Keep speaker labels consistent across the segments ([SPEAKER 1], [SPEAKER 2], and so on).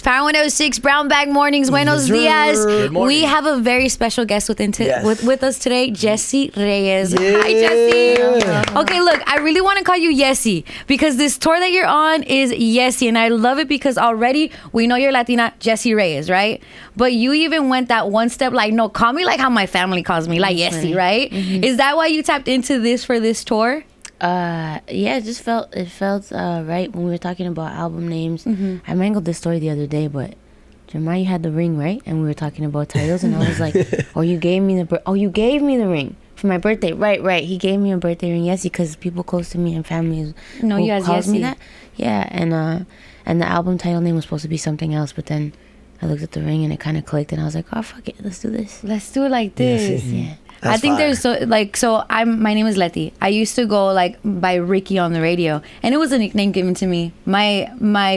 [SPEAKER 1] It's Power 106, Brown Bag Mornings. Buenos dias. We have a very special guest with us today, Jessie Reyez.
[SPEAKER 2] Yeah.
[SPEAKER 1] Hi, Jessie. Okay, look, I really want to call you Jessie because this tour that you're on is Jessie, and I love it because already we know you're Latina, Jessie Reyez, right? But you even went that one step, like, no, call me like how my family calls me, like Jessie, right? Mm-hmm. Is that why you tapped into this for this tour?
[SPEAKER 3] Yeah, it just felt right when we were talking about album names. Mm-hmm. I mangled this story the other day, but Jeremiah, you had the ring, right? And we were talking about titles, and I was like, "Oh, you gave me the ring for my birthday, right? He gave me a birthday ring, yes, because people close to me and family calls me that, yeah." And the album title name was supposed to be something else, but then I looked at the ring and it kind of clicked, and I was like, "Oh, fuck it, let's do this.
[SPEAKER 1] Let's do it like this."
[SPEAKER 3] Yeah.
[SPEAKER 1] That's I think fire. My name is Letty. I used to go like by Ricky on the radio, and it was a nickname given to me. My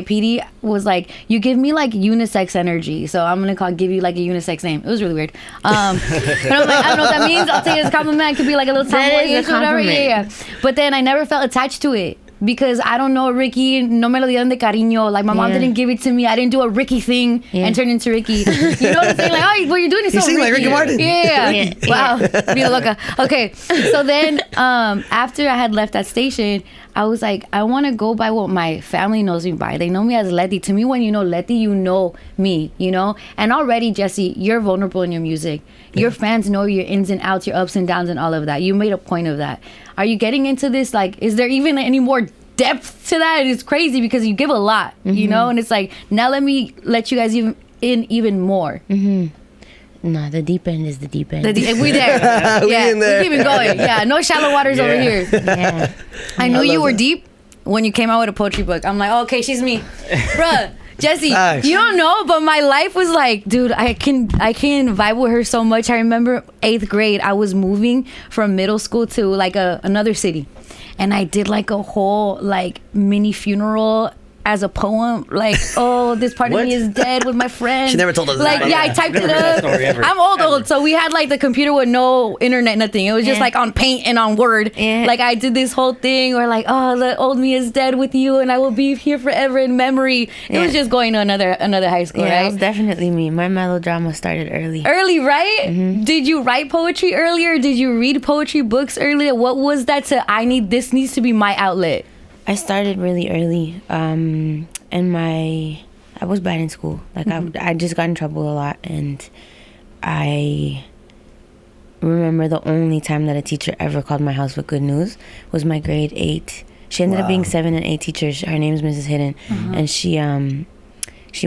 [SPEAKER 1] PD was like, "You give me like unisex energy, so I'm gonna give you like a unisex name." It was really weird. But I was like, I don't know what that means. I'll take it as a compliment. It could be like a little tomboyish or whatever. Yeah. But then I never felt attached to it. Because I don't know, Ricky, no me lo dieron de cariño. Like, my mom didn't give it to me. I didn't do a Ricky thing and turn into Ricky. You know what I'm saying? Like, oh, what you're doing is so Ricky.
[SPEAKER 2] Like Ricky Martin.
[SPEAKER 1] Yeah. Wow. Vida loca. Okay. So then, after I had left that station, I was like, I want to go by what my family knows me by. They know me as Letty. To me, when you know Letty, you know me, you know? And already, Jessie, you're vulnerable in your music. Your fans know your ins and outs, your ups and downs and all of that. You made a point of that. Are you getting into this? Like, is there even any more depth to that? It's crazy because you give a lot, you know? And it's like, now let me let you guys even more.
[SPEAKER 3] Mm-hmm. Nah, the deep end is the deep end.
[SPEAKER 1] We there. We keep it going. Yeah, no shallow waters over here.
[SPEAKER 3] Yeah.
[SPEAKER 1] I knew you were deep when you came out with a poetry book. I'm like, oh, okay, she's me. Bruh. Jessie, you don't know, but my life was like, dude, I can vibe with her so much. I remember 8th grade, I was moving from middle school to like another city, and I did like a whole like mini funeral as a poem, like, oh, this part of me is dead with my friend.
[SPEAKER 2] She never told us
[SPEAKER 1] like,
[SPEAKER 2] that.
[SPEAKER 1] Yeah, I typed it up. I'm old, so we had like the computer with no internet, nothing. It was just like on Paint and on Word. Yeah. Like, I did this whole thing where like, oh, the old me is dead with you, and I will be here forever in memory. It was just going to another high school, right?
[SPEAKER 3] That was definitely me. My melodrama started early.
[SPEAKER 1] Early, right? Mm-hmm. Did you write poetry earlier? Did you read poetry books earlier? What was that this needs to be my outlet? I
[SPEAKER 3] started really early. I was bad in school. Like, I just got in trouble a lot, and I remember the only time that a teacher ever called my house with good news was my grade 8. She ended up being 7 and 8 teachers. Her name's Mrs. Hidden, and she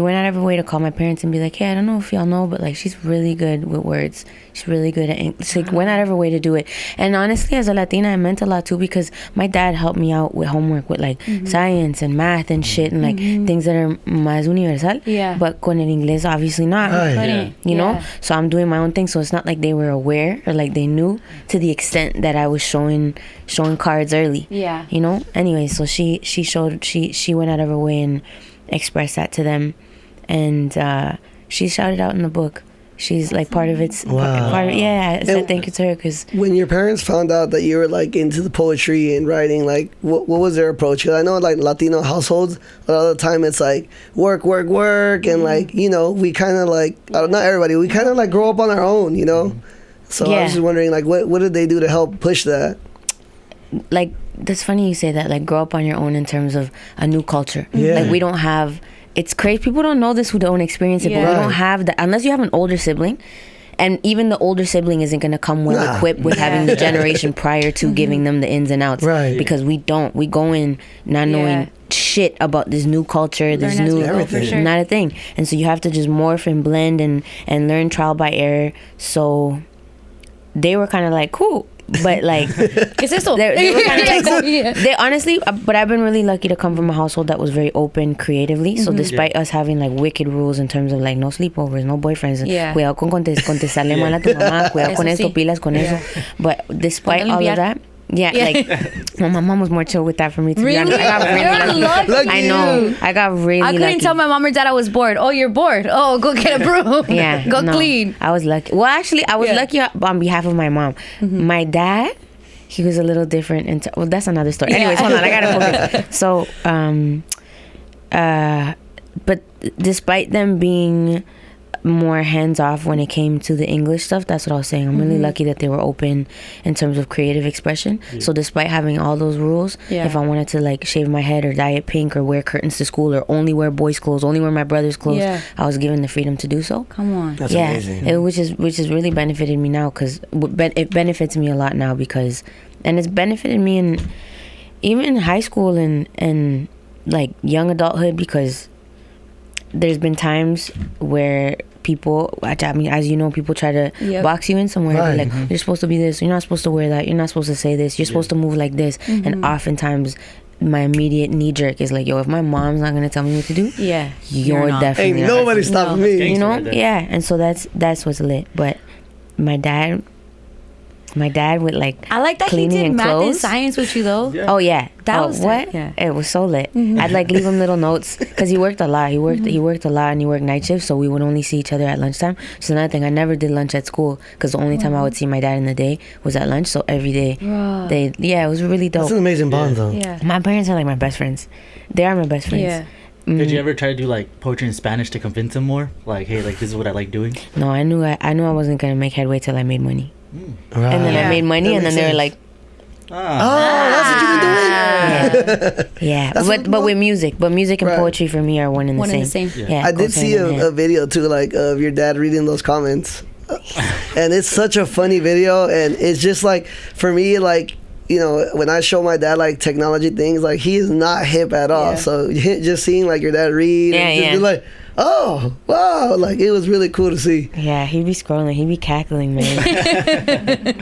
[SPEAKER 3] went out of her way to call my parents and be like, hey, I don't know if y'all know, but like, she's really good with words. She's really good at English. She went out of her way to do it. And honestly, as a Latina, it meant a lot too, because my dad helped me out with homework, with like science and math and shit, and like things that are más universal. Yeah. But con el inglés, obviously not. You know? So I'm doing my own thing. So it's not like they were aware or like they knew to the extent that I was showing cards early. Yeah. You know? Anyway, so she went out of her way and express that to them, and she shouted out in the book. She's like part of it's part of, I said thank you to her. Because
[SPEAKER 2] when your parents found out that you were like into the poetry and writing, like what was their approach? Because I know like Latino households, a lot of the time it's like work, and like, you know, we kind of like, not everybody, we kind of like grow up on our own, you know. So I was just wondering, like, what did they do to help push that?
[SPEAKER 3] Like, that's funny you say that, like, grow up on your own in terms of a new culture. Like, we don't have, it's crazy, people don't know this who don't experience it, but we don't have that unless you have an older sibling. And even the older sibling isn't going to come well equipped with having the generation prior to giving them the ins and outs. Because we go in not knowing shit about this new culture, this new everything. Not a thing. And so you have to just morph and blend and learn trial by error. So they were kind of like, cool. But like,
[SPEAKER 1] ¿qué es eso?
[SPEAKER 3] They were kind of like, they honestly, but I've been really lucky to come from a household that was very open creatively. So despite us having like wicked rules in terms of like no sleepovers, no boyfriends, cuidado con contestarle mal a tu mamá, cuidado con esto, pilas con eso. But despite all of that, like, well, my mom was more chill with that for me, to be honest. I got really lucky. I know. I got really lucky.
[SPEAKER 1] I couldn't tell my mom or dad I was bored. Oh, you're bored. Oh, go get a broom. Go clean.
[SPEAKER 3] I was lucky. Well, actually, I was lucky on behalf of my mom. My dad, he was a little different. Well, that's another story. Anyways, hold on. I got to focus. So, but despite them being more hands-off when it came to the English stuff, that's what I was saying. I'm really lucky that they were open in terms of creative expression. So despite having all those rules, if I wanted to like shave my head or dye it pink or wear curtains to school or only wear boys' clothes, only wear my brother's clothes, I was given the freedom to do so.
[SPEAKER 1] Come on.
[SPEAKER 2] That's amazing.
[SPEAKER 3] Which has really benefited me now, because it benefits me a lot now, because, and it's benefited me in even high school and like young adulthood, because there's been times where people, I mean, as you know, people try to box you in somewhere.
[SPEAKER 2] Right.
[SPEAKER 3] Like, you're supposed to be this, you're not supposed to wear that, you're not supposed to say this, you're supposed to move like this. And oftentimes my immediate knee jerk is like, yo, if my mom's not gonna tell me what to do, you're definitely
[SPEAKER 2] ain't nobody stopping me.
[SPEAKER 3] You know? And so that's what's lit. But my dad would like,
[SPEAKER 1] I like that he did math and science with you though.
[SPEAKER 3] Oh yeah,
[SPEAKER 1] that was
[SPEAKER 3] what?
[SPEAKER 1] Yeah.
[SPEAKER 3] It was so lit. I'd like leave him little notes, because he worked a lot. He worked a lot, and he worked night shifts, so we would only see each other at lunchtime. So another thing, I never did lunch at school, because the only time I would see my dad in the day was at lunch. So every day, it was really dope.
[SPEAKER 2] That's an amazing bond, though.
[SPEAKER 1] Yeah.
[SPEAKER 3] My parents are like my best friends. They are my best friends.
[SPEAKER 1] Yeah.
[SPEAKER 4] Did you ever try to do like poetry in Spanish to convince them more? Like, hey, like this is what I like doing.
[SPEAKER 3] No, I knew I wasn't gonna make headway till I made money.
[SPEAKER 2] Right.
[SPEAKER 3] And then I made money, and then they were like,
[SPEAKER 2] that's what you were doing?
[SPEAKER 3] yeah. But with music. But music and poetry for me are one and the same. Yeah.
[SPEAKER 2] I did see a video too, like of your dad reading those comments. And it's such a funny video, and it's just like, for me, like, you know, when I show my dad like technology things, like he is not hip at all. So just seeing like your dad read and just be like, oh wow, like it was really cool to see.
[SPEAKER 3] Yeah, he'd be scrolling, he'd be cackling, man.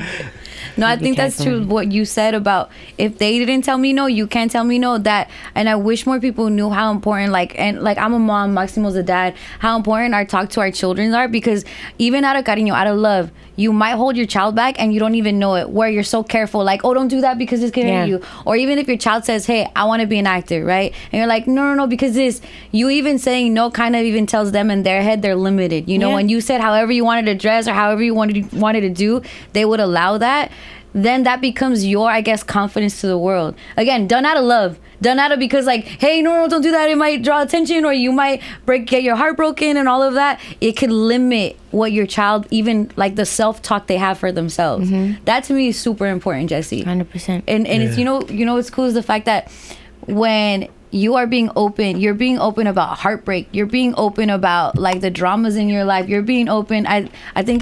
[SPEAKER 1] No, I think that's true. What you said about, if they didn't tell me no, you can't tell me no. That, and I wish more people knew how important, like, and like I'm a mom, Maximo's a dad, how important our talk to our children are, because even out of cariño, out of love, you might hold your child back and you don't even know it, where you're so careful, like, oh, don't do that because this can hurt you. Or even if your child says, hey, I want to be an actor, right? And you're like, no, because this, you even saying no kind of even tells them in their head they're limited. You know, when you said however you wanted to dress or however you wanted to do, they would allow that. Then that becomes your, I guess, confidence to the world. Again, done out of love. Done out of, because like, hey, no, don't do that. It might draw attention, or you might get your heart broken and all of that. It could limit what your child, even like the self-talk they have for themselves. That to me is super important, Jessie.
[SPEAKER 3] 100%.
[SPEAKER 1] And it's, you know what's cool is the fact that when you are being open, you're being open about heartbreak. You're being open about like the dramas in your life. You're being open. I think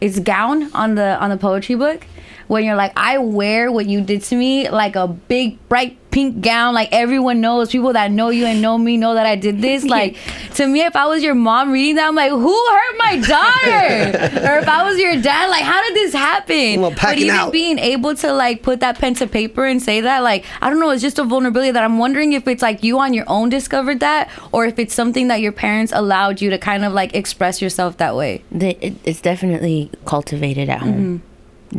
[SPEAKER 1] it's Gown on the poetry book, when you're like, I wear what you did to me like a big bright pink gown, like everyone knows, people that know you and know me know that I did this. Like, to me, if I was your mom reading that, I'm like, who hurt my daughter? Or if I was your dad, like, how did this happen? But even being able to like put that pen to paper and say that, like, I don't know, it's just a vulnerability that I'm wondering if it's like you on your own discovered that, or if it's something that your parents allowed you to kind of like express yourself that way.
[SPEAKER 3] It's definitely cultivated at home.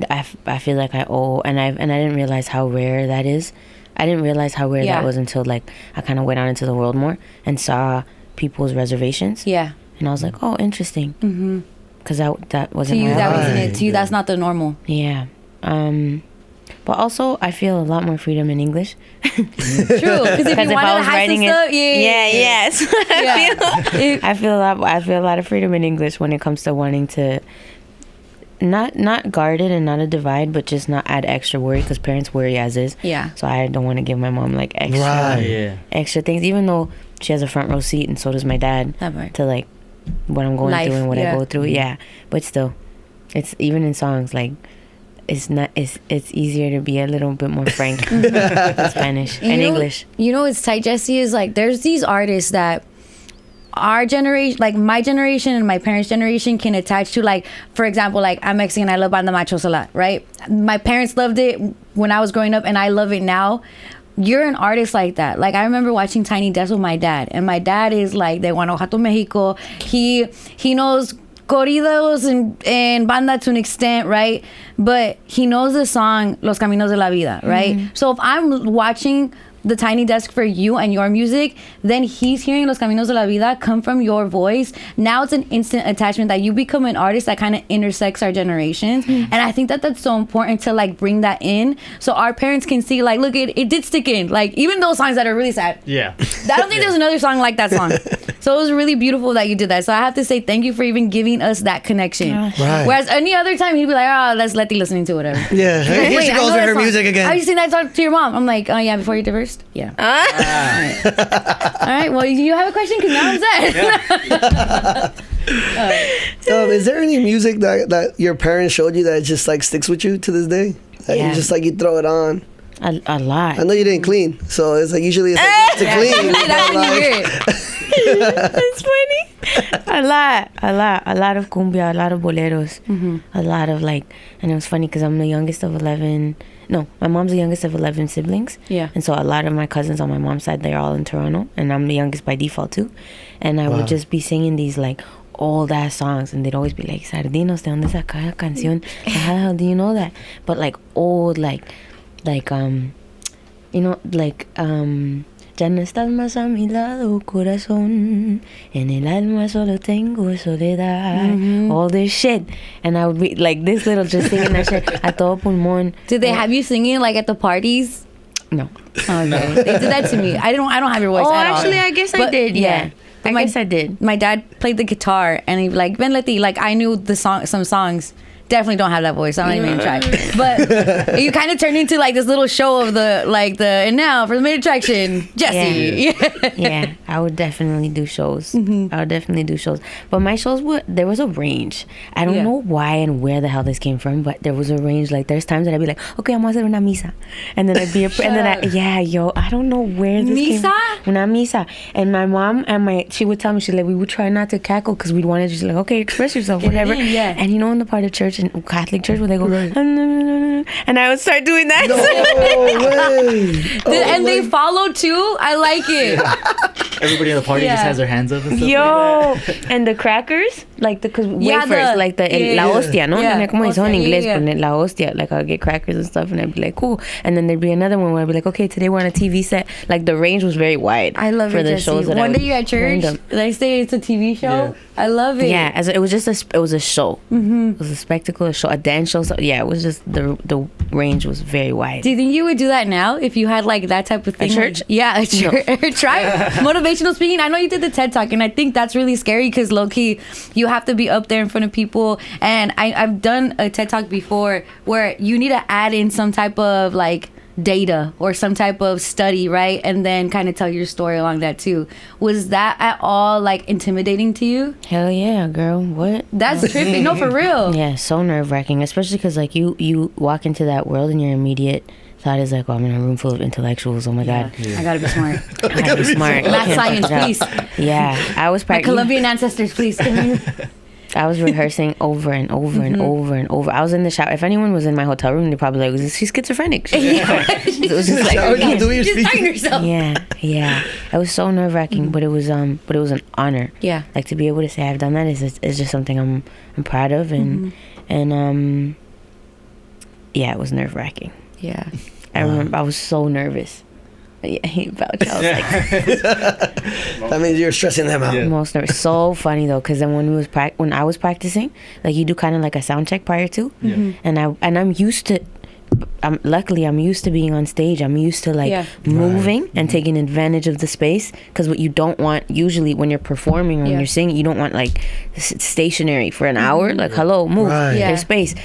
[SPEAKER 3] I feel like I owe, and I didn't realize how rare that is. I didn't realize how rare that was until like I kind of went out into the world more and saw people's reservations. Yeah. And I was like, oh, interesting. Because that wasn't
[SPEAKER 1] to you. That wasn't it. To you, that's not the normal.
[SPEAKER 3] Yeah. But also, I feel a lot more freedom in English.
[SPEAKER 1] True, because if I was writing it,
[SPEAKER 3] I feel a lot of freedom in English when it comes to wanting to not guard it and not a divide, but just not add extra worry, because parents worry as is. Yeah. So I don't want to give my mom like extra things, even though she has a front row seat and so does my dad to like what I'm going through and what I go through. Yeah. But still, it's even in songs like. It's easier to be a little bit more frank in Spanish and English.
[SPEAKER 1] You know what's tight, Jessie, is like there's these artists that our generation, like my generation and my parents' generation, can attach to. Like, for example, like I'm Mexican, I love Banda Machos a lot, right? My parents loved it when I was growing up and I love it now. You're an artist like that. Like, I remember watching Tiny Desk with my dad, and my dad is like de Guanajuato, Mexico. He knows corridos and banda to an extent, right? But he knows the song Los Caminos de la Vida, right? So if I'm watching the tiny desk for you and your music, then he's hearing Los Caminos de la Vida come from your voice. Now it's an instant attachment that you become an artist that kind of intersects our generations. And I think that that's so important to like bring that in so our parents can see like, look, it did stick in. Like even those songs that are really sad.
[SPEAKER 4] Yeah.
[SPEAKER 1] I don't think there's another song like that song. So it was really beautiful that you did that. So I have to say thank you for even giving us that connection.
[SPEAKER 2] Right.
[SPEAKER 1] Whereas any other time he'd be like, oh, let's Letty listening to whatever.
[SPEAKER 2] Yeah. Here
[SPEAKER 1] Wait,
[SPEAKER 2] she
[SPEAKER 1] I
[SPEAKER 2] goes
[SPEAKER 1] know
[SPEAKER 2] with
[SPEAKER 1] that
[SPEAKER 2] her
[SPEAKER 1] song.
[SPEAKER 2] music again.
[SPEAKER 1] Have you seen that song to your mom? I'm like, oh yeah, before you divorced? Yeah. All right. Well, you have a question? Because now I'm set.
[SPEAKER 2] Is there any music that your parents showed you that just like sticks with you to this day? That you just like you throw it on?
[SPEAKER 3] A lot.
[SPEAKER 2] I know you didn't clean, so it's like usually it's like to clean.
[SPEAKER 1] That's when you hear it.
[SPEAKER 3] It's funny. A lot of cumbia, a lot of boleros, a lot of like, and it was funny because I'm the youngest of 11. No, my mom's the youngest of 11 siblings.
[SPEAKER 1] Yeah.
[SPEAKER 3] And so a lot of my cousins on my mom's side, they're all in Toronto, and I'm the youngest by default too. And I would just be singing these like old ass songs, and they'd always be like, Sardinos, ¿de dónde saca la canción? How do you know that? But like old, like you know, like ya no estás más a mi lado, corazón. En el alma solo tengo soledad. All this shit. And I would be like this little just singing that shit a todo pulmón.
[SPEAKER 1] Did they have you singing like at the parties?
[SPEAKER 3] No.
[SPEAKER 1] Okay. They did that to me. I don't have your voice
[SPEAKER 3] Oh,
[SPEAKER 1] at all.
[SPEAKER 3] actually, I guess I
[SPEAKER 1] But,
[SPEAKER 3] did. Yeah.
[SPEAKER 1] But
[SPEAKER 3] I guess I did.
[SPEAKER 1] My dad played the guitar and he'd be like, Ven Leti, like I knew some songs. Definitely don't have that voice. I don't even try. But you kind of turned into like this little show of and now for the main attraction, Jessie.
[SPEAKER 3] Yeah, I would definitely do shows. I would definitely do shows. But my shows there was a range. I don't know why and where the hell this came from, but there was a range. Like there's times that I'd be like, okay, I'm gonna hacer una misa, and then I'd be I don't know where this came
[SPEAKER 1] Misa?
[SPEAKER 3] from. Una misa. And my mom and she would tell me, she's like, we would try not to cackle because we'd want to just like, okay, express yourself, whatever.
[SPEAKER 1] Yeah.
[SPEAKER 3] And you know, in the part of church, in Catholic church, where they go, and I would start doing that.
[SPEAKER 2] No way.
[SPEAKER 1] And they follow too. I like it.
[SPEAKER 4] Everybody in the party just has their hands up and stuff.
[SPEAKER 3] Yo, and the crackers, like the wafers, like la hostia, ¿no?
[SPEAKER 1] Yeah.
[SPEAKER 3] Como eso en inglés,
[SPEAKER 1] Yeah.
[SPEAKER 3] but la hostia, like I'll get crackers and stuff, and I'd be like, cool. And then there'd be another one where I'd be like, okay, today we're on a TV set. Like the range was very wide.
[SPEAKER 1] I love
[SPEAKER 3] for
[SPEAKER 1] it,
[SPEAKER 3] the
[SPEAKER 1] Jessie.
[SPEAKER 3] shows that
[SPEAKER 1] One
[SPEAKER 3] I
[SPEAKER 1] day you're at church,
[SPEAKER 3] random.
[SPEAKER 1] they say it's a TV show.
[SPEAKER 4] Yeah.
[SPEAKER 1] I love it.
[SPEAKER 3] Yeah, it was just it was a show. It was a spectacle, a show, a dance show. So, yeah, it was just the range was very wide.
[SPEAKER 1] Do you think you would do that now if you had like that type of thing?
[SPEAKER 3] church?
[SPEAKER 1] Like, yeah, a church. Try motivational speaking. I know you did the TED Talk, and I think that's really scary because low key, you have to be up there in front of people. And I've done a TED Talk before where you need to add in some type of like data or some type of study, right? And then kind of tell your story along that too. Was that at all like intimidating to you?
[SPEAKER 3] Hell yeah, girl. What?
[SPEAKER 1] That's trippy. No, for real.
[SPEAKER 3] Yeah, so nerve-wracking, especially because like you walk into that world and your immediate thought is like, oh, I'm in a room full of intellectuals. Oh my god,
[SPEAKER 1] I gotta be smart.
[SPEAKER 3] I gotta be smart.
[SPEAKER 1] Math,
[SPEAKER 3] Can't
[SPEAKER 1] science,
[SPEAKER 3] fuck it up.
[SPEAKER 1] please.
[SPEAKER 3] Yeah, I was
[SPEAKER 1] My
[SPEAKER 3] practicing.
[SPEAKER 1] Colombian ancestors, please.
[SPEAKER 3] I was rehearsing over and over and over and over. I was in the shower. If anyone was in my hotel room, they're probably like, she's schizophrenic. It was just like,
[SPEAKER 1] Just find yourself.
[SPEAKER 3] yeah. It was so nerve wracking, but it was an honor.
[SPEAKER 1] Yeah.
[SPEAKER 3] Like to be able to say I've done that is just something I'm proud of, and yeah, it was nerve wracking.
[SPEAKER 1] Yeah.
[SPEAKER 3] I remember I was so nervous. Yeah, he vouched. I was like,
[SPEAKER 2] That means you're stressing them out.
[SPEAKER 4] Yeah.
[SPEAKER 3] most nervous. So funny though, because then when I was practicing, like you do kind of like a sound check prior to, and I'm used to. Luckily I'm used to being on stage. I'm used to like moving and taking advantage of the space, because what you don't want usually when you're performing or when you're singing, you don't want like stationary for an hour. Like hello, move.
[SPEAKER 2] Right.
[SPEAKER 3] There's space.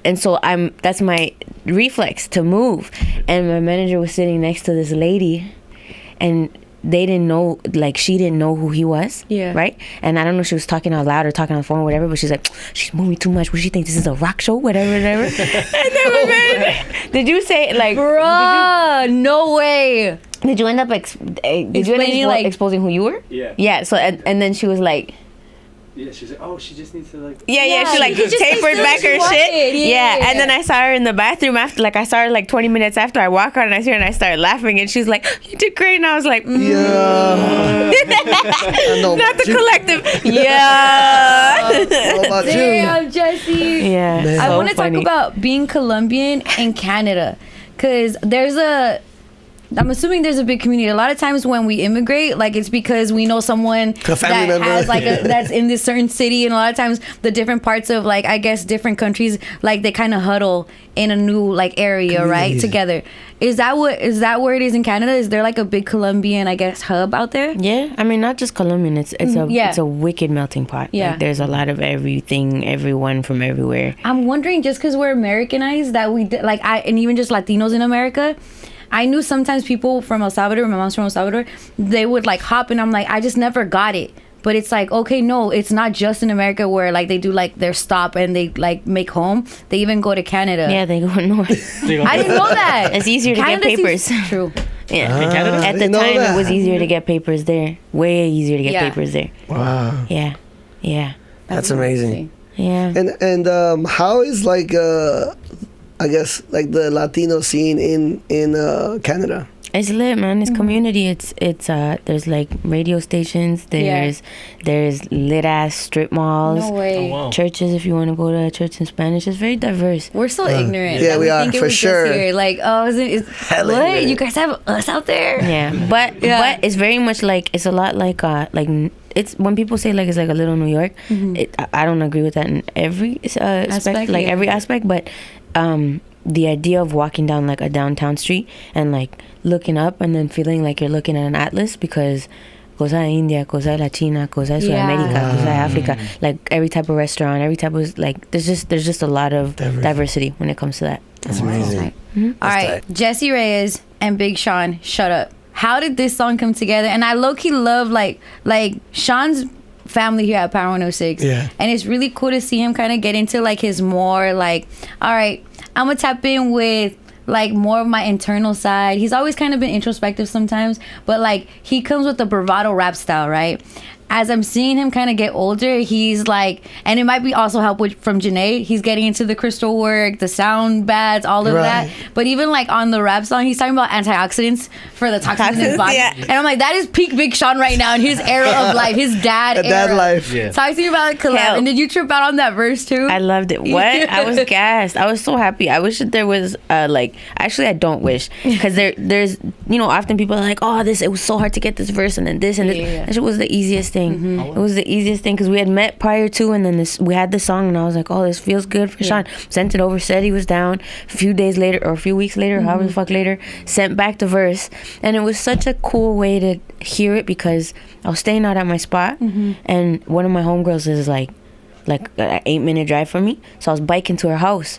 [SPEAKER 3] And so that's my reflex to move. And my manager was sitting next to this lady, and they didn't know, like she didn't know who he was.
[SPEAKER 1] Yeah.
[SPEAKER 3] Right? And I don't know if she was talking out loud or talking on the phone or whatever, but she's like, she's moving too much. Would she think this is a rock show? Whatever. And then my manager, did you say like,
[SPEAKER 1] Bruh, no way.
[SPEAKER 3] did you end up exposing who you were?
[SPEAKER 5] Yeah.
[SPEAKER 3] Yeah. So and then she was like,
[SPEAKER 5] Yeah, she's like, oh, she just needs to like.
[SPEAKER 3] Yeah, she like
[SPEAKER 1] she just
[SPEAKER 3] tapered
[SPEAKER 1] makes
[SPEAKER 3] back
[SPEAKER 1] sure
[SPEAKER 3] her
[SPEAKER 1] she
[SPEAKER 3] shit.
[SPEAKER 1] wanted.
[SPEAKER 3] Yeah, and then I saw her in the bathroom after, like I saw her like 20 minutes after. I walk out and I see her and I started laughing, and she's like, you did great. And I was like,
[SPEAKER 2] Yeah.
[SPEAKER 3] not the collective. Yeah.
[SPEAKER 2] How about you?
[SPEAKER 1] Damn, Jessie.
[SPEAKER 3] Yeah.
[SPEAKER 2] Man.
[SPEAKER 1] I
[SPEAKER 3] so
[SPEAKER 1] want to talk
[SPEAKER 3] funny.
[SPEAKER 1] about being Colombian in Canada, because there's a I'm assuming there's a big community. A lot of times when we immigrate, like it's because we know someone that has like that's in this certain city, and a lot of times the different parts of like I guess different countries like they kind of huddle in a new like area, right, together. Is that where it is in Canada? Is there like a big Colombian, I guess, hub out there?
[SPEAKER 3] Yeah, I mean not just Colombian. It's a wicked melting pot.
[SPEAKER 1] Yeah,
[SPEAKER 3] like, there's a lot of everything, everyone from everywhere.
[SPEAKER 1] I'm wondering just because we're Americanized that we like and even just Latinos in America. I knew sometimes people from El Salvador, my mom's from El Salvador, they would like hop and I'm like, I just never got it. But it's like, okay, no, it's not just in America where like they do like their stop and they like make home. They even go to Canada.
[SPEAKER 3] Yeah, they go north.
[SPEAKER 1] I didn't know that.
[SPEAKER 3] It's easier to
[SPEAKER 1] Canada
[SPEAKER 3] get papers.
[SPEAKER 1] True.
[SPEAKER 3] Yeah.
[SPEAKER 4] In Canada?
[SPEAKER 3] At the time, it was easier to get papers there. Way easier to get papers there.
[SPEAKER 2] Wow.
[SPEAKER 3] Yeah. Yeah.
[SPEAKER 2] That's amazing.
[SPEAKER 3] Yeah.
[SPEAKER 2] And how is like I guess like the Latino scene in Canada?
[SPEAKER 3] It's lit, man. It's community. It's there's like radio stations. There's lit ass strip malls.
[SPEAKER 1] No way.
[SPEAKER 4] Oh, wow.
[SPEAKER 3] Churches, if you want to go to a church in Spanish. It's very diverse.
[SPEAKER 1] We're so ignorant.
[SPEAKER 2] Yeah,
[SPEAKER 1] that
[SPEAKER 2] we are,
[SPEAKER 1] think it
[SPEAKER 2] for
[SPEAKER 1] was just
[SPEAKER 2] sure.
[SPEAKER 1] here. Like, oh,
[SPEAKER 2] Hella
[SPEAKER 1] what?
[SPEAKER 2] ignorant.
[SPEAKER 1] You guys have us out there?
[SPEAKER 3] Yeah, but it's very much like it's a lot like it's when people say like it's like a little New York. I don't agree with that in every aspect, like every aspect, but the idea of walking down like a downtown street and like looking up and then feeling like you're looking at an atlas because cosa de India, cosa de Latina, cosa de Sudamerica, cosa de Africa, like every type of restaurant, every type of like there's just a lot of diversity when it comes to that.
[SPEAKER 2] That's amazing.
[SPEAKER 1] All right, Jessie Reyez and Big Sean, shut up. How did this song come together? And I low-key love like Sean's family here at Power 106.
[SPEAKER 2] Yeah.
[SPEAKER 1] And it's really cool to see him kind of get into like his more like, all right, I'm gonna tap in with like more of my internal side. He's always kind of been introspective sometimes, but like he comes with the bravado rap style, right? As I'm seeing him kind of get older, he's like, and it might be also help from Janae, he's getting into the crystal work, the sound baths, all of that. But even like on the rap song, he's talking about antioxidants for the toxins in his body. Yeah. And I'm like, that is peak Big Sean right now in his era of life, his dad era.
[SPEAKER 2] Dad life.
[SPEAKER 4] Yeah.
[SPEAKER 1] Talk to me about the collab. And did you trip out on that verse too?
[SPEAKER 3] I loved it. What? I was gassed. I was so happy. I wish that there was actually I don't wish, because there's often people are like, oh, it was so hard to get this verse and then this and this. That shit was the easiest thing. It was the easiest thing because we had met prior to, and then we had the song, and I was like, oh, this feels good for Sean. Sent it over, said he was down. A few days later or a few weeks later, however the fuck later, sent back the verse, and it was such a cool way to hear it because I was staying out at my spot, and one of my homegirls is like an 8-minute drive from me, so I was biking to her house.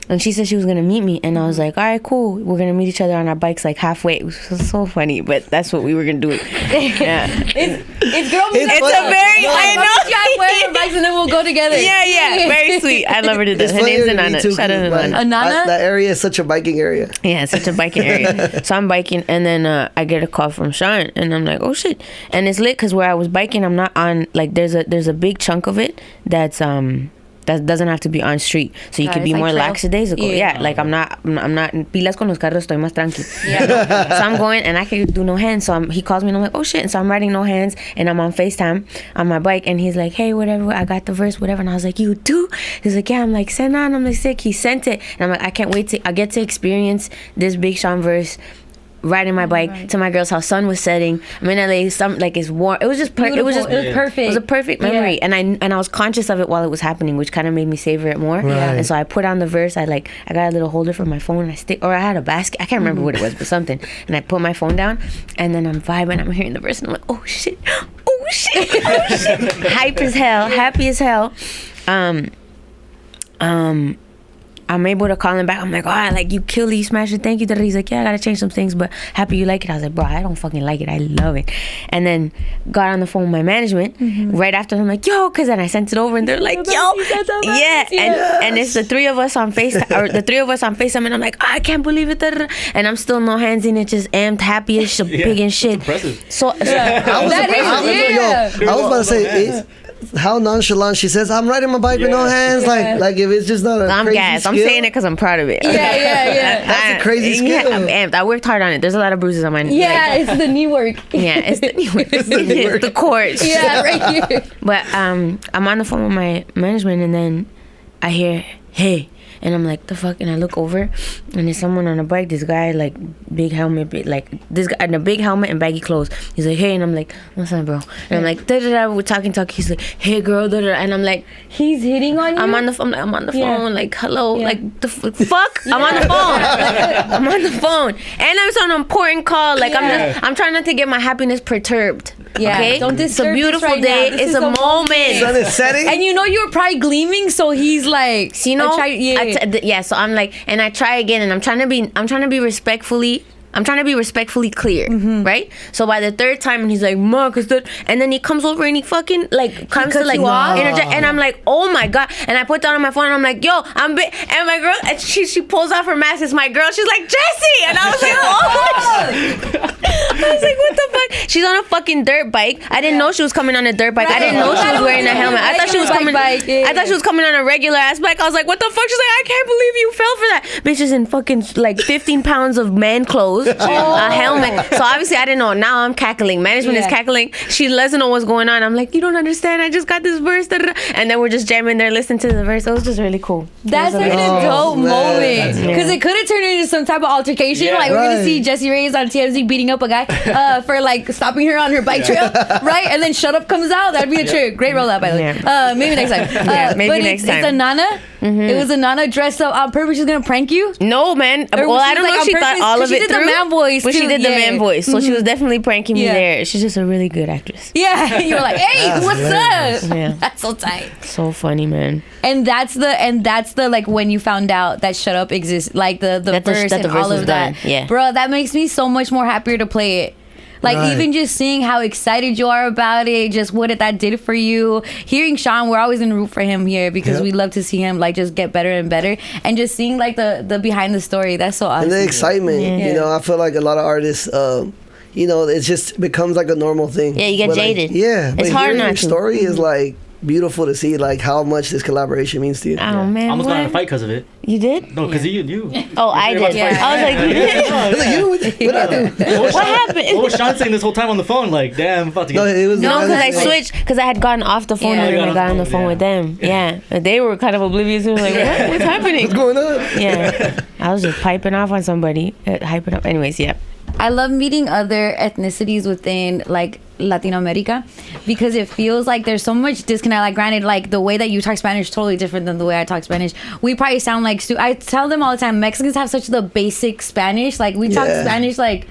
[SPEAKER 3] And she said she was going to meet me. And I was like, all right, cool. We're going to meet each other on our bikes like halfway. It was so funny. But that's what we were going to do. Yeah.
[SPEAKER 1] It's girl meetup.
[SPEAKER 3] It's a very, I know.
[SPEAKER 1] Our bikes and then we'll go together.
[SPEAKER 3] Yeah. Very sweet. I love her to death. Her name's Anana. Shout out to Anana.
[SPEAKER 1] Anana?
[SPEAKER 2] That area is such a biking area.
[SPEAKER 3] Yeah, it's such a biking area. So I'm biking, and then I get a call from Sean, and I'm like, oh shit. And it's lit because where I was biking, I'm not on, like, there's a big chunk of it that's that doesn't have to be on street, so you could be like more lackadaisical. Yeah, like I'm not pilas con los carros, estoy más tranqui. Yeah. So I'm going, and I can do no hands. So he calls me, and I'm like, oh shit. And so I'm riding no hands, and I'm on FaceTime on my bike, and he's like, hey, whatever, I got the verse, whatever. And I was like, you do? He's like, yeah. I'm like, send on. I'm like, sick. He sent it, and I'm like, I can't wait I get to experience this Big Sean verse. Riding my bike to my girl's house, sun was setting. I'm in LA, it's warm. It was just perfect. It was perfect. It was a perfect memory, and I was conscious of it while it was happening, which kind of made me savor it more. And so I put on the verse. I got a little holder for my phone, and I had a basket. I can't remember what it was, but something. And I put my phone down, and then I'm vibing. I'm hearing the verse, and I'm like, oh shit, hype as hell, happy as hell. I'm able to call him back. I'm like, oh, you killed it, you smashed it, thank you. He's like, yeah, I gotta change some things, but happy you like it. I was like, bro, I don't fucking like it, I love it. And then got on the phone with my management right after. I'm like, yo, because then I sent it over, and they're like, yo, and it's the three of us on FaceTime, and I'm like, oh, I can't believe it. And I'm still no hands in it, just amped, happy as pig and shit.
[SPEAKER 4] Impressive.
[SPEAKER 3] So
[SPEAKER 2] I was about to say, how nonchalant she says, I'm riding my bike with no hands. Like if it's just not a crazy
[SPEAKER 3] gassed.
[SPEAKER 2] skill.
[SPEAKER 3] I'm saying it because I'm proud of it.
[SPEAKER 1] Yeah.
[SPEAKER 2] That's a crazy skill.
[SPEAKER 3] I'm amped. I worked hard on it. There's a lot of bruises on my knee.
[SPEAKER 1] Yeah, it's the knee work.
[SPEAKER 3] Yeah, it's the knee work. It's the cord.
[SPEAKER 1] Yeah, right here.
[SPEAKER 3] But I'm on the phone with my management, and then I hear, hey, And I'm like, the fuck? And I look over, and there's someone on a bike. This guy, like, big helmet, this guy in a big helmet and baggy clothes. He's like, hey, and I'm like, what's up, bro? And I'm like, da da da. We're talking. He's like, hey, girl, da da. And I'm like,
[SPEAKER 1] he's hitting on you.
[SPEAKER 3] I'm on the phone, like, hello, like, the fuck. I'm on the phone. I'm on the phone, and I'm on an important call. Like, I'm trying not to get my happiness perturbed.
[SPEAKER 1] Yeah,
[SPEAKER 3] okay?
[SPEAKER 1] don't disturb.
[SPEAKER 3] It's a beautiful
[SPEAKER 1] right
[SPEAKER 3] day.
[SPEAKER 1] Now.
[SPEAKER 3] It's a moment.
[SPEAKER 2] Sun is setting.
[SPEAKER 1] And you know you're probably gleaming, so he's like,
[SPEAKER 3] so, you know, so I'm like, and I try again, and I'm trying to be respectfully clear, right? So by the third time, and he's like, Mark, and then he comes over and he fucking like comes to like interject, and I'm like, oh my god, and I put down on my phone, and I'm like, yo, and my girl, and she pulls off her mask, it's my girl, she's like, Jessie, and I was like, oh. I was like, what the fuck? She's on a fucking dirt bike. I didn't know she was coming on a dirt bike. I didn't know she was wearing a helmet. I thought she was coming. I thought she was coming on a regular ass bike. I was like, what the fuck? She's like, I can't believe you fell for that. Bitch is in fucking like 15 pounds of man clothes, a helmet. So obviously I didn't know. Now I'm cackling. Management is cackling. She doesn't know what's going on. I'm like, you don't understand. I just got this verse. And then we're just jamming there, listening to the verse. It was just really cool.
[SPEAKER 1] That's like a dope moment. Because it could have turned into some type of altercation. Like we're going to see Jessie Reyez on TMZ beating up a guy for like stopping her on her bike trail, right? And then Shut Up comes out. That'd be a trip. Great rollout, by the way. Maybe next time.
[SPEAKER 3] Maybe next time.
[SPEAKER 1] It's a Nana. It was a Nana dressed up on purpose. She's gonna prank you.
[SPEAKER 3] No, man. Well, I don't know if she thought all of it through. She did the man voice, but she did the man voice, so she was definitely pranking me there. She's just a really good actress.
[SPEAKER 1] Yeah, you were like, hey, what's up?
[SPEAKER 3] Yeah,
[SPEAKER 1] that's so tight.
[SPEAKER 3] So funny, man.
[SPEAKER 1] And that's the like when you found out that Shut Up exists, like the verse and all of that.
[SPEAKER 3] Yeah,
[SPEAKER 1] bro, that makes me so much more happier to play it. Like even just seeing how excited you are about it, just what that did for you. Hearing Sean, we're always gonna root for him here because we love to see him like just get better and better. And just seeing like the behind the story, that's so awesome.
[SPEAKER 2] And the excitement, you know, I feel like a lot of artists, you know, it just becomes like a normal thing.
[SPEAKER 3] Yeah, you get jaded.
[SPEAKER 2] It's
[SPEAKER 3] hard not to.
[SPEAKER 2] Your story is like beautiful to see, like how much this collaboration means to you.
[SPEAKER 3] Oh man,
[SPEAKER 4] I almost got in a fight because of it.
[SPEAKER 3] You did?
[SPEAKER 4] No, because you.
[SPEAKER 3] Oh, I did. Yeah. I was like, you did? What happened?
[SPEAKER 4] What was Sean saying this whole time on the phone? Like, damn, I'm about to get...
[SPEAKER 3] No, because I switched, because I had gotten off the phone and I got on the phone with them. Yeah. They were kind of oblivious. They were like, what's happening?
[SPEAKER 2] What's going on?
[SPEAKER 3] Yeah. I was just piping off on somebody. Hyping up. Anyways, yeah.
[SPEAKER 1] I love meeting other ethnicities within like Latino America because it feels like there's so much disconnect. Like granted, like the way that you talk Spanish is totally different than the way I talk Spanish. We probably sound like I tell them all the time, Mexicans have such the basic Spanish. Like we talk Spanish like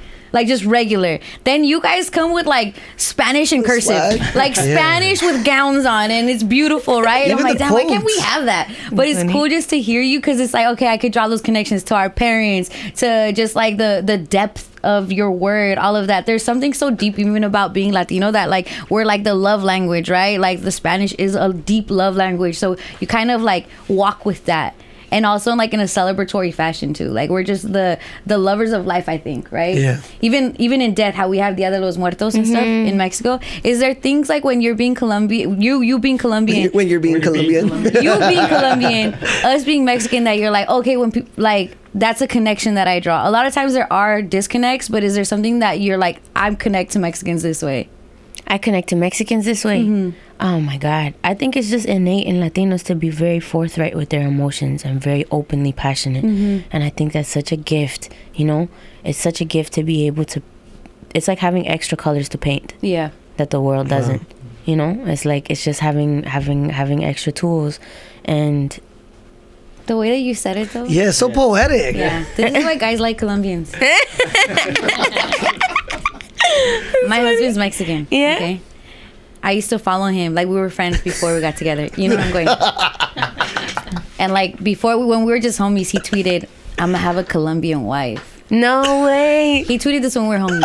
[SPEAKER 1] just regular. Then you guys come with like Spanish and cursive, like Spanish with gowns on, and it's beautiful, right? I'm like, damn, why can't we have that? But it's cool just to hear you because it's like, okay, I could draw those connections to our parents, to just like the depth of your word, all of that. There's something so deep even about being Latino that like we're like the love language, right? Like the Spanish is a deep love language, so you kind of like walk with that. And also like in a celebratory fashion too. Like we're just the lovers of life, I think, right?
[SPEAKER 2] Yeah.
[SPEAKER 1] Even in death, how we have Dia de los Muertos and stuff in Mexico. Is there things like when you're being Colombian, you being Colombian,
[SPEAKER 2] when you're being Colombian,
[SPEAKER 1] you being Colombian, us being Mexican, that you're like, okay, when like that's a connection that I draw. A lot of times there are disconnects, but is there something that you're like, I'm connect to Mexicans this way?
[SPEAKER 3] I connect to Mexicans this way. Oh my God. I think it's just innate in Latinos to be very forthright with their emotions and very openly passionate. And I think that's such a gift, you know? It's such a gift to be able to, it's like having extra colors to paint.
[SPEAKER 1] Yeah.
[SPEAKER 3] That the world doesn't. You know? It's like, it's just having extra tools. And
[SPEAKER 1] the way that you said it though.
[SPEAKER 2] Yeah, so poetic.
[SPEAKER 1] Yeah. This is why guys like Colombians. My husband's Mexican. Yeah. Okay. I used to follow him. Like we were friends before we got together. You know what I'm going. And like before, when we were just homies, he tweeted, "I'm gonna have a Colombian wife."
[SPEAKER 3] No way.
[SPEAKER 1] He tweeted this when we were homies.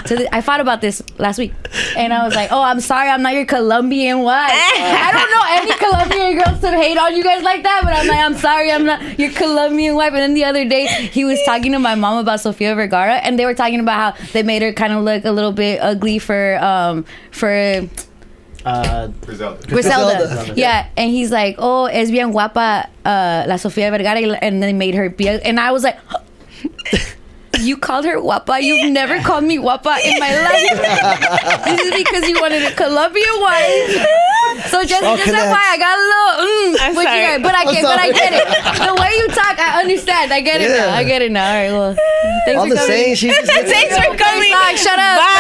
[SPEAKER 1] So I thought about this last week, and I was like, "Oh, I'm sorry, I'm not your Colombian wife." I don't know any Colombian girls to hate on you guys like that, but I'm like, "I'm sorry, I'm not your Colombian wife." And then the other day, he was talking to my mom about Sofia Vergara, and they were talking about how they made her kind of look a little bit ugly for Griselda. Yeah, and he's like, "Oh, es bien guapa, la Sofia Vergara," and then they made her be, and I was like. You called her guapa? You've never called me guapa in my life. This is because you wanted a Colombian wife. So just
[SPEAKER 2] All
[SPEAKER 1] FYI,
[SPEAKER 2] connects.
[SPEAKER 1] I got a little
[SPEAKER 3] I'm
[SPEAKER 1] with you
[SPEAKER 3] sorry.
[SPEAKER 1] guys, but I get it. The way you talk, I understand. I get it
[SPEAKER 2] Yeah.
[SPEAKER 1] now. I get it now. All right, well, thanks
[SPEAKER 2] All
[SPEAKER 1] for
[SPEAKER 2] the
[SPEAKER 1] coming.
[SPEAKER 2] same. She just
[SPEAKER 3] Thanks for coming.
[SPEAKER 1] Like, shut up.
[SPEAKER 3] Bye.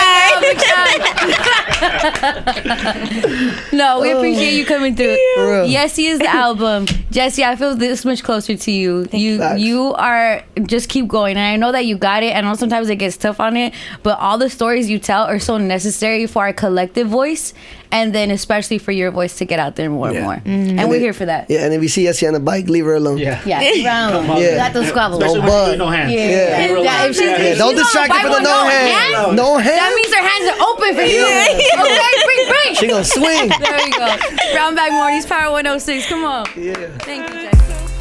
[SPEAKER 1] No, we appreciate you coming through.
[SPEAKER 2] For real.
[SPEAKER 1] Jessie is the album. Jessie, I feel this much closer to you.
[SPEAKER 2] Facts.
[SPEAKER 1] You are just keep going, and I know that you got it. I know sometimes it gets tough on it, but all the stories you tell are so necessary for our collective voice, and then especially for your voice to get out there more and more. And we're here for that.
[SPEAKER 2] Yeah, and if you see Jessie on the bike, leave her alone.
[SPEAKER 4] Yeah.
[SPEAKER 1] Yeah, round.
[SPEAKER 5] on.
[SPEAKER 1] You
[SPEAKER 2] Yeah.
[SPEAKER 1] got those squabbles.
[SPEAKER 2] Especially
[SPEAKER 5] Especially
[SPEAKER 2] bud.
[SPEAKER 5] when you no hands.
[SPEAKER 1] Yeah.
[SPEAKER 2] Yeah.
[SPEAKER 1] Yeah, if she's-
[SPEAKER 5] Yeah,
[SPEAKER 1] if
[SPEAKER 2] Don't
[SPEAKER 1] she's on
[SPEAKER 2] distract
[SPEAKER 1] the
[SPEAKER 2] her for
[SPEAKER 1] bike
[SPEAKER 2] the
[SPEAKER 1] with
[SPEAKER 2] no hand. No hand.
[SPEAKER 1] That means her hands are open for you. Okay, bring.
[SPEAKER 2] She gonna swing.
[SPEAKER 1] There you go. Brown Bag Mornings, Power 106. Come on.
[SPEAKER 2] Yeah.
[SPEAKER 1] Thank you, Jessie.